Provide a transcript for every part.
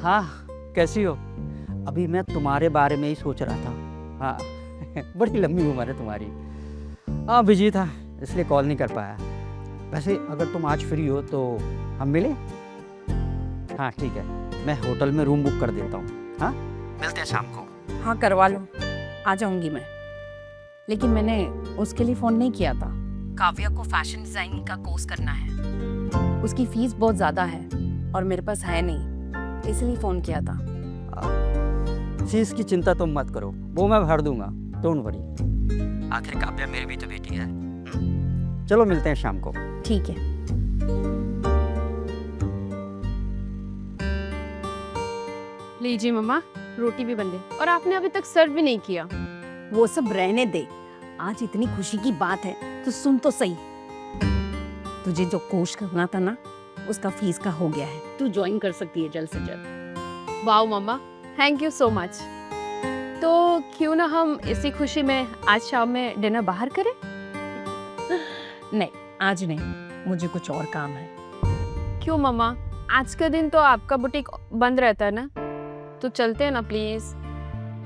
हाँ, कैसी हो? अभी मैं तुम्हारे बारे में ही सोच रहा था। हाँ बड़ी लंबी उम्र है तुम्हारी। हाँ, बिजी था इसलिए कॉल नहीं कर पाया। वैसे अगर तुम आज फ्री हो तो हम मिले? हाँ ठीक है, मैं होटल में रूम बुक कर देता हूँ। हाँ, मिलते हैं शाम को। हाँ करवा लो, आ जाऊंगी मैं। लेकिन मैंने उसके लिए फ़ोन नहीं किया था। काव्या को फैशन डिज़ाइनिंग का कोर्स करना है। उसकी फीस बहुत ज़्यादा है और मेरे पास है नहीं, इसलिए फ़ोन किया था। फीस की चिंता तुम मत करो, वो मैं भर दूंगा, डोंट वरी। आखिर काव्या मेरी भी तो बेटी है। चलो मिलते हैं शाम को। ठीक है। लीजिए मम्मा, रोटी भी बन गई और आपने अभी तक सर्व भी नहीं किया। वो सब रहने दे, आज इतनी खुशी की बात है तो सुन तो सही। तुझे जो कोर्स करना था ना, उसका फीस का हो गया है। तू ज्वाइन कर सकती है जल्द से जल्द। वाओ मम्मा, थैंक यू सो मच। तो क्यों ना हम इसी खुशी में आज शाम में डिनर बाहर करें? नहीं, आज नहीं, मुझे कुछ और काम है। क्यों मम्मा, आज का दिन तो आपका बुटीक बंद रहता है ना, तो चलते हैं ना प्लीज।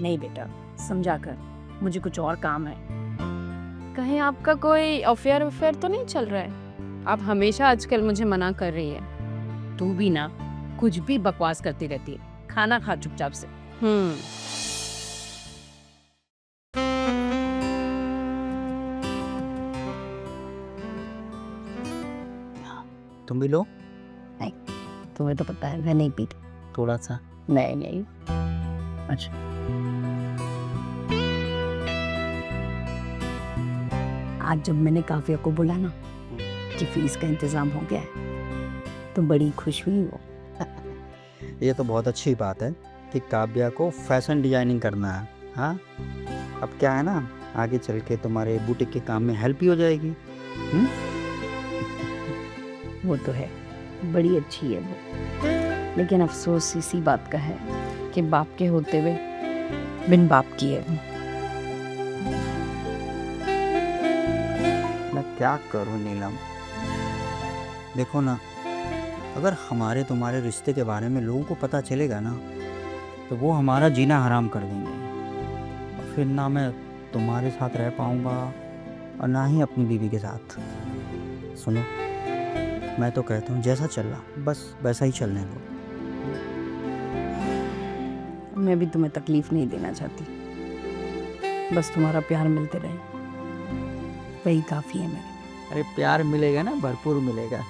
नहीं बेटा, समझा कर, मुझे कुछ और काम है। कहीं आपका कोई अफेयर तो नहीं चल रहा है? आप हमेशा आजकल मुझे मना कर रही है। तू भी ना कुछ भी बकवास करती रहती है। खाना खा चुपचाप से। तुम भी लो। तुम्हें तो पता है मैं नहीं पीती। थोड़ा सा। नहीं नहीं। अच्छा, आज जब मैंने काव्या को बोला ना कि फीस का इंतजाम हो गया है, तो बड़ी खुश हुई वो। ये तो बहुत अच्छी बात है कि काव्या को फैशन डिजाइनिंग करना है। हाँ, अब क्या है ना, आगे चल के तुम्हारे बुटीक के काम में हेल्प ही हो जाएगी। वो तो है, बड़ी अच्छी है वो। लेकिन अफसोस इसी बात का है कि बाप के होते हुए बिन बाप की है वो। मैं क्या करूं नीलम? देखो ना, अगर हमारे तुम्हारे रिश्ते के बारे में लोगों को पता चलेगा ना, तो वो हमारा जीना हराम कर देंगे। और फिर ना मैं तुम्हारे साथ रह पाऊंगा और ना ही अपनी बीवी के साथ। सुनो, मैं तो कहता हूँ जैसा चल रहा बस वैसा ही चलने दो। मैं भी तुम्हें तकलीफ नहीं देना चाहती, बस तुम्हारा प्यार मिलते रहे, वही काफी है मेरे। अरे प्यार मिलेगा ना, भरपूर मिलेगा।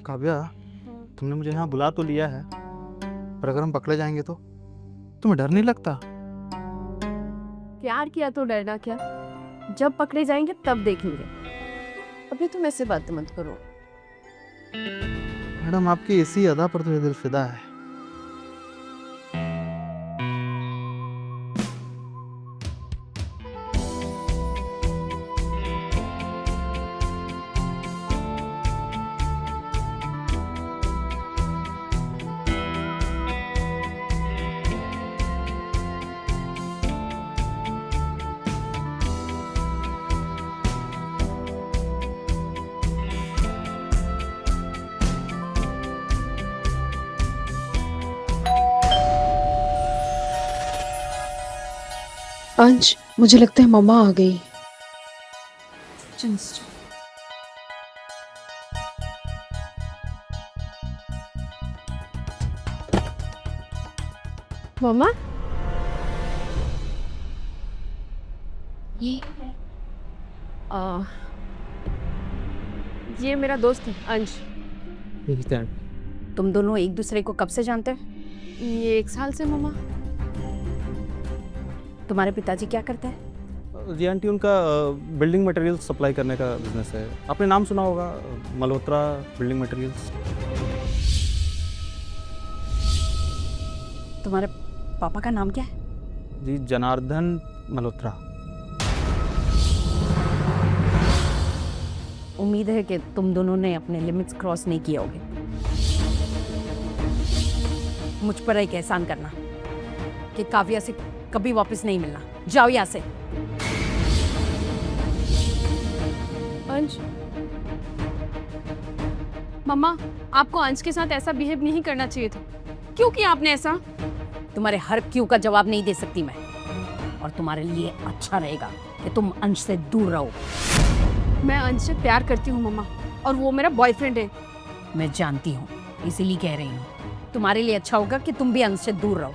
काव्या, तुमने मुझे यहाँ बुला तो लिया है, पर अगर हम पकड़े जाएंगे तो तुम्हें डर नहीं लगता? प्यार किया तो डरना क्या, जब पकड़े जाएंगे तब देखेंगे। अभी तुम ऐसे बात मत करो। मैडम, आपकी इसी अदा पर तो ये दिल फिदा है। अंश, मुझे लगता है मम्मा आ गई। मम्मा ये आ, ये मेरा दोस्त है अंश। तुम दोनों एक दूसरे को कब से जानते हो? ये 1 साल से मम्मा। तुम्हारे पिताजी क्या करते हैं? जी आंटी, उनका बिल्डिंग मटेरियल सप्लाई करने का बिजनेस है। आपने नाम सुना होगा, मल्होत्रा बिल्डिंग मटेरियल्स। तुम्हारे पापा का नाम क्या है? जी जनार्दन मल्होत्रा। उम्मीद है कि तुम दोनों ने अपने लिमिट्स क्रॉस नहीं किए होगे। मुझ पर एक एहसान करना कि काव्या से कभी वापस नहीं मिलना। जाओ यहाँ से। अंश, मम्मा आपको अंश के साथ ऐसा बिहेव नहीं करना चाहिए था। क्यों किया आपने ऐसा? तुम्हारे हर क्यों का जवाब नहीं दे सकती मैं, और तुम्हारे लिए अच्छा रहेगा कि तुम अंश से दूर रहो। मैं अंश से प्यार करती हूँ मम्मा, और वो मेरा बॉयफ्रेंड है। मैं जानती हूँ, इसीलिए कह रही हूँ तुम्हारे लिए अच्छा होगा कि तुम भी अंश से दूर रहो।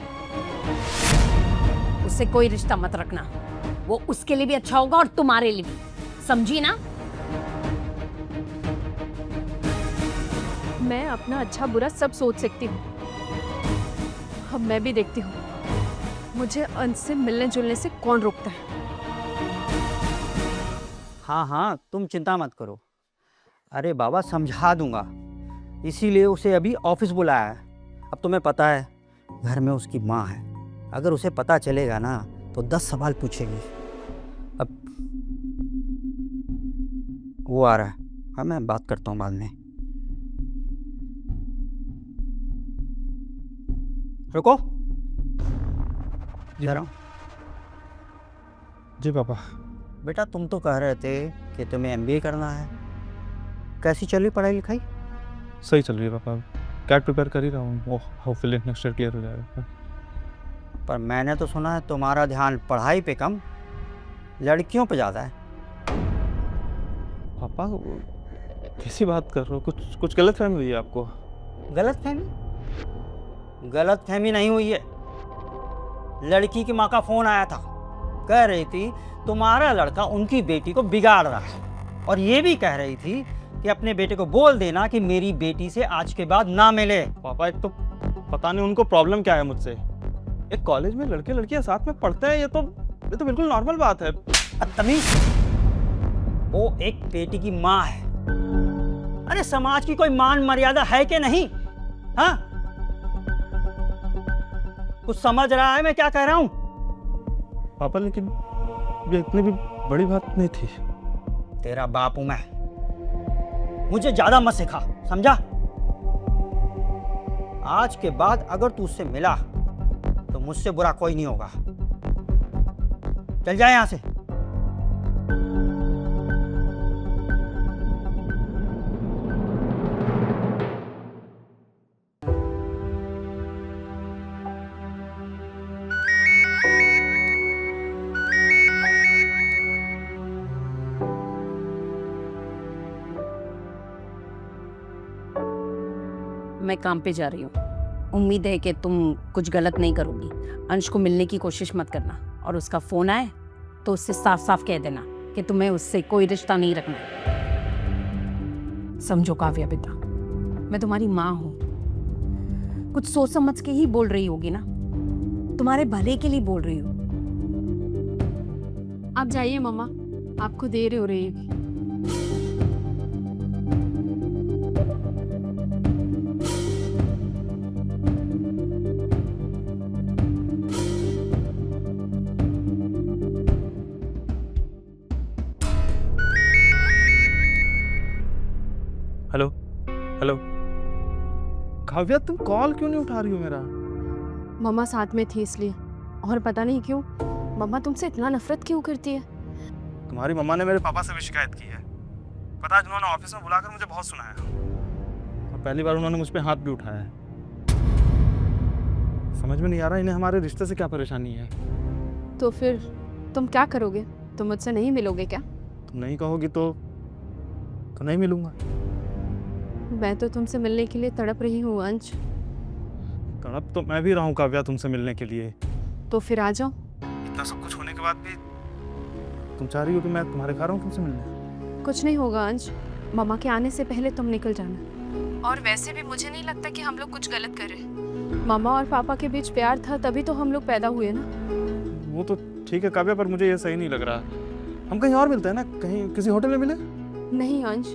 उससे कोई रिश्ता मत रखना, वो उसके लिए भी अच्छा होगा और तुम्हारे लिए भी, समझी ना? मैं अपना अच्छा बुरा सब सोच सकती हूँ। अब मैं भी देखती हूँ मुझे अंश से मिलने जुलने से कौन रोकता है। हाँ हाँ, तुम चिंता मत करो। अरे बाबा, समझा दूंगा, इसीलिए उसे अभी ऑफिस बुलाया है। अब तुम्हें पता है घर में उसकी माँ है, अगर उसे पता चलेगा ना तो 10 सवाल पूछेगी। अब वो आ रहा है, हाँ मैं बात करता हूँ बाद में। रुको, जरा। जी पापा। बेटा, तुम तो कह रहे थे कि तुम्हें MBA करना है, कैसी चल रही पढ़ाई लिखाई? सही चल रही है पापा, कैट प्रिपेयर कर ही रहा हूँ। वो होपफुली नेक्स्ट ईयर क्लियर हो जाएगा। पर मैंने तो सुना है तुम्हारा ध्यान पढ़ाई पे कम, लड़कियों पे ज़्यादा है। पापा कैसी बात कर रहे हो? कुछ गलत फहमी हुई है आपको। गलत फहमी नहीं हुई है। लड़की की माँ का फ़ोन आया था, कह रही थी तुम्हारा लड़का उनकी बेटी को बिगाड़ रहा है, और ये भी कह रही थी कि अपने बेटे को बोल देना कि मेरी बेटी से आज के बाद ना मिले। पापा एक तो पता नहीं उनको प्रॉब्लम क्या है मुझसे। एक कॉलेज में लड़के लड़कियां साथ में पढ़ते हैं, ये तो बिल्कुल नॉर्मल बात है। बदतमीज, वो एक बेटी की माँ है। अरे समाज की कोई मान मर्यादा है कि नहीं? हाँ, कुछ समझ रहा है मैं क्या कह रहा हूं? पापा लेकिन ये इतनी भी बड़ी बात नहीं थी। तेरा बाप हूं मैं, मुझे ज्यादा मत सिखा, समझा? आज के बाद अगर तू उससे मिला तो मुझसे बुरा कोई नहीं होगा। चल जाए यहां से। मैं काम पे जा रही हूँ, उम्मीद है कि तुम कुछ गलत नहीं करोगी। अंश को मिलने की कोशिश मत करना, और उसका फोन आए तो उससे साफ साफ कह देना कि तुम्हें उससे कोई रिश्ता नहीं रखना। समझो काव्या बेटा, मैं तुम्हारी माँ हूँ, कुछ सोच समझ के ही बोल रही होगी ना, तुम्हारे भले के लिए बोल रही हूँ। आप जाइए मम्मा, आपको देर हो रही है। हेलो हेलो काव्या, तुम कॉल क्यों नहीं उठा रही हो मेरा? मम्मा साथ में थी इसलिए, और पता नहीं क्यों मम्मा तुमसे इतना नफरत क्यों करती है। तुम्हारी मम्मा ने मेरे पापा से भी शिकायत की है। पता है, उन्होंने ऑफिस में बुलाकर मुझे बहुत सुनाया, और पहली बार उन्होंने मुझ पे हाथ भी उठाया है। समझ में नहीं आ रहा इन्हें हमारे रिश्ते से क्या परेशानी है। तो फिर तुम क्या करोगे? तुम मुझसे नहीं मिलोगे क्या? तुम नहीं कहोगी तो नहीं मिलूंगा। मैं तो तुमसे मिलने के लिए तड़प रही हूँ अंश। तड़प तो मैं भी रहा हूँ काव्या तुमसे मिलने के लिए। तो फिर आ जाओ। इतना सब कुछ होने के बाद भी तुम चाह रही हो कि मैं तुम्हारे घर आऊँ तुमसे मिलने? कुछ नहीं होगा अंश, मम्मा के आने से पहले तुम निकल जाना। और वैसे भी मुझे नहीं लगता कि हम लोग कुछ गलत कर रहे हैं। मामा और पापा के बीच प्यार था तभी तो हम लोग पैदा हुए ना। वो तो ठीक है काव्या, पर मुझे ये सही नहीं लग रहा। हम कहीं और मिलते हैं ना, कहीं किसी होटल में मिले? नहीं अंश,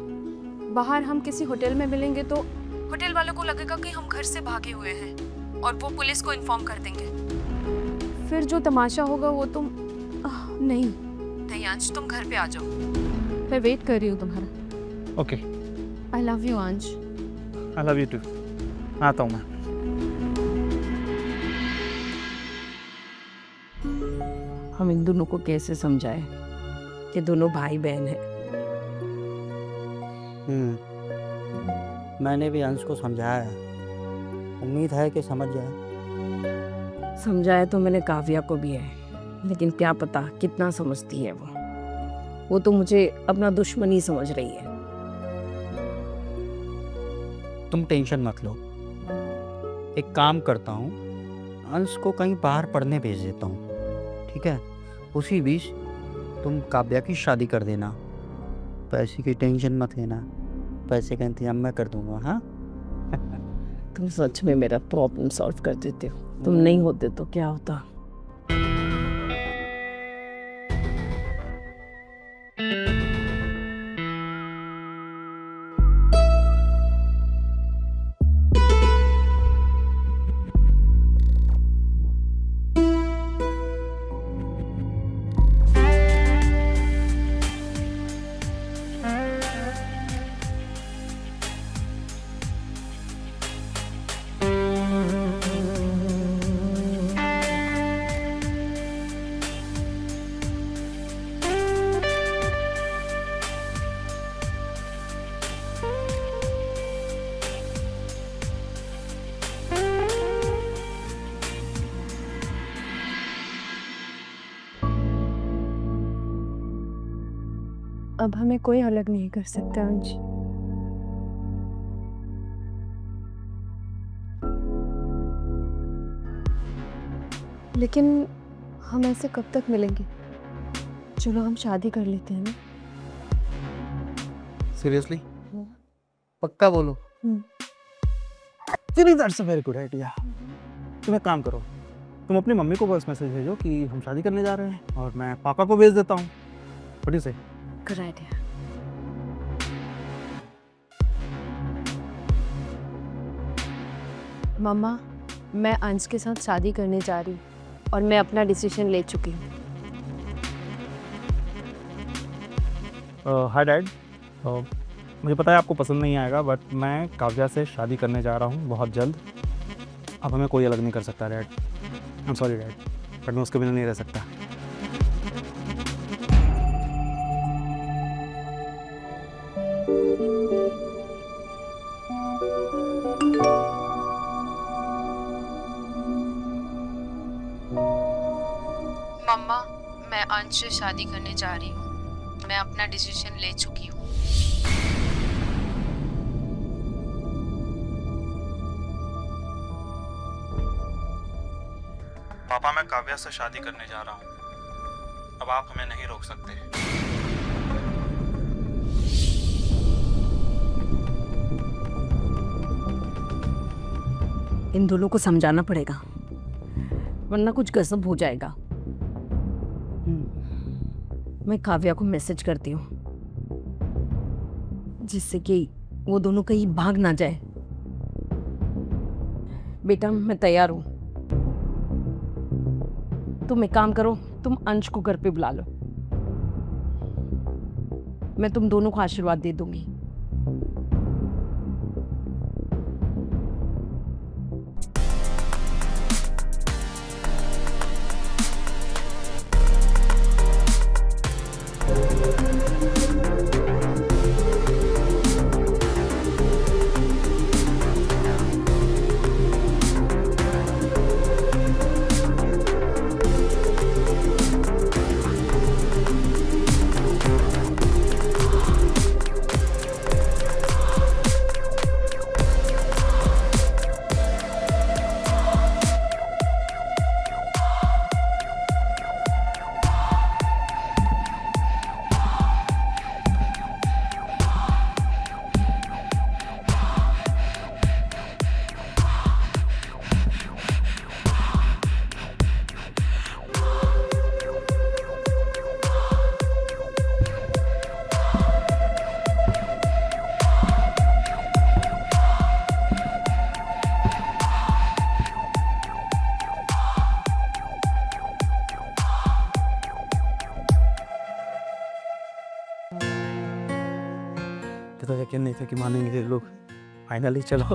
बाहर हम किसी होटल में मिलेंगे तो होटल वालों को लगेगा कि हम घर से भागे हुए हैं और वो पुलिस को इन्फॉर्म कर देंगे। फिर जो तमाशा होगा वो तुम नहीं नहीं अंश, तुम घर पे आ जाओ, मैं वेट कर रही हूँ तुम्हारा। Okay, I love you Ansh. I love you too. आता हूँ मैं। हम इन दोनों को कैसे समझाएं कि दोनों भाई बहन हैं। मैंने भी अंश को समझाया है, उम्मीद है कि समझ जाए। समझाया तो मैंने काव्या को भी है, लेकिन क्या पता कितना समझती है वो तो मुझे अपना दुश्मन ही समझ रही है। तुम टेंशन मत लो, एक काम करता हूँ, अंश को कहीं बाहर पढ़ने भेज देता हूँ, ठीक है? उसी बीच तुम काव्या की शादी कर देना। पैसे की टेंशन मत लेना, पैसे का इंतजाम मैं कर दूंगा। हाँ, तुम सच में मेरा प्रॉब्लम सॉल्व कर देते हो। तुम नहीं होते तो क्या होता। अब हमें कोई अलग नहीं कर सकता अंश। लेकिन हम ऐसे कब तक मिलेंगे? चलो हम शादी कर लेते हैं ना। सीरियसली? पक्का बोलो? चलिए, that's a very good idea. तुम एक काम करो, तुम अपनी मम्मी को वॉइस मैसेज भेजो कि हम शादी करने जा रहे हैं, और मैं पापा को भेज देता हूँ। What do you say? Good idea. मम्मा, मैं अंश के साथ शादी करने जा रही हूँ और मैं अपना डिसीजन ले चुकी हूँ। हाय डैड, मुझे पता है आपको पसंद नहीं आएगा, बट मैं काव्या से शादी करने जा रहा हूँ बहुत जल्द। अब हमें कोई अलग नहीं कर सकता dad. I am sorry dad, but मैं उसके बिना नहीं रह सकता। मम्मा, मैं अंश से शादी करने जा रही हूँ। मैं अपना डिसीजन ले चुकी हूँ। पापा, मैं काव्या से शादी करने जा रहा हूँ। अब आप हमें नहीं रोक सकते। इन दोनों को समझाना पड़ेगा, वरना कुछ गजब हो जाएगा। मैं काव्या को मैसेज करती हूँ, जिससे कि वो दोनों कहीं भाग ना जाए। बेटा, मैं तैयार हूँ। तुम एक काम करो, तुम अंश को घर पे बुला लो, मैं तुम दोनों को आशीर्वाद दे दूंगी। नहीं था कि मानेंगे ये लोग। फाइनली चलो।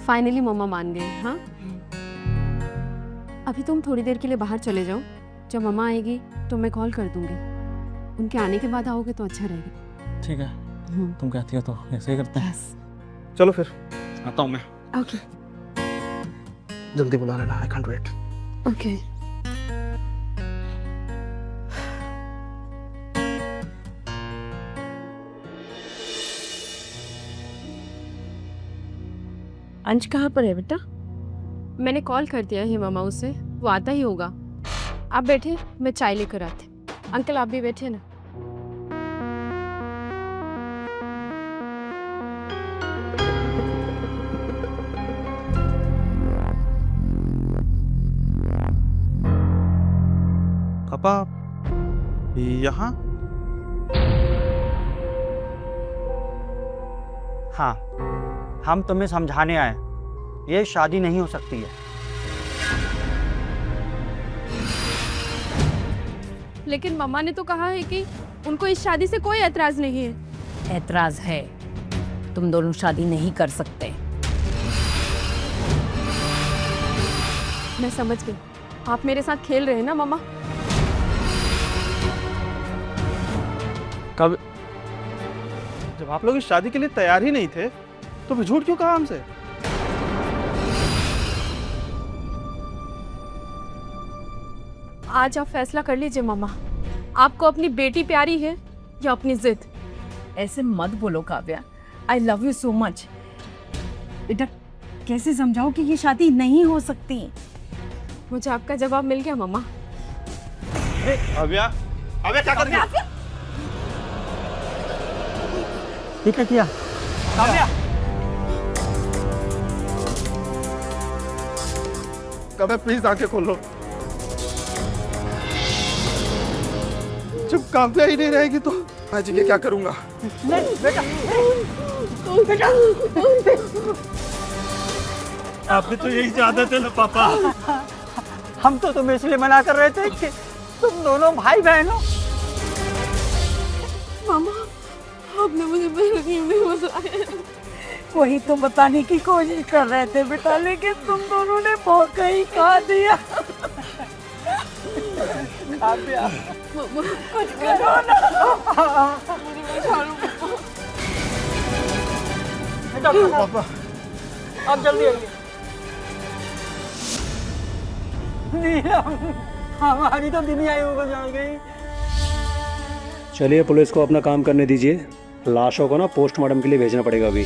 फाइनली मम्मा मान गए। हाँ, अभी तुम थोड़ी देर के लिए बाहर चले जाओ। जब मम्मा आएगी तो मैं कॉल कर दूंगी। उनके आने के बाद आओगे तो अच्छा रहेगा। ठीक है, तुम कहती हो तो ऐसे ही करते हैं। चलो फिर आता हूँ मैं। ओके जल्दी बुला लेना, आई कांट वेट। ओके। अंश कहाँ पर है बेटा? मैंने कॉल कर दिया है मामा उसे, वो आता ही होगा। आप बैठे, मैं चाय लेकर आती। अंकल आप भी बैठे ना। पापा यहाँ? हाँ, हम तुम्हें समझाने आए, ये शादी नहीं हो सकती है। लेकिन मम्मा ने तो कहा है कि उनको इस शादी से कोई एतराज नहीं है। ऐतराज है, तुम दोनों शादी नहीं कर सकते। मैं समझ गई, आप मेरे साथ खेल रहे हैं ना मम्मा। कब? जब आप लोग इस शादी के लिए तैयार ही नहीं थे तो फिर झूठ क्यों कहा हमसे? आज आप फैसला कर लीजिए मम्मा, आपको अपनी बेटी प्यारी है या अपनी जिद? ऐसे मत बोलो काव्या, आई लव यू सो मच। बेटा कैसे समझाओ कि ये शादी नहीं हो सकती? मुझे आपका जवाब मिल गया मम्मा। काव्या, काव्या क्या कर रही है? ठीक है किया। काव्या प्लीज आंखें खोलो। जब काव्या ही नहीं रहेगी तो मैं जी क्या करूंगा? आपने तो यही चाहते थे ना पापा। हम तो तुम्हें इसलिए मना कर रहे थे कि तुम दोनों भाई बहन हो। मामा आपने मुझे पहले क्यों नहीं बताया? वही तो बताने की कोशिश कर रहे थे बेटा, लेकिन तुम दोनों ने मौका ही खा दिया। मम्मा कुछ करो ना। पापा अब जल्दी आइए। नीलम, हमारी तो दुनिया ही उगल जान गई। चलिए पुलिस को अपना काम करने दीजिए। लाशों को ना पोस्टमार्टम के लिए भेजना पड़ेगा अभी।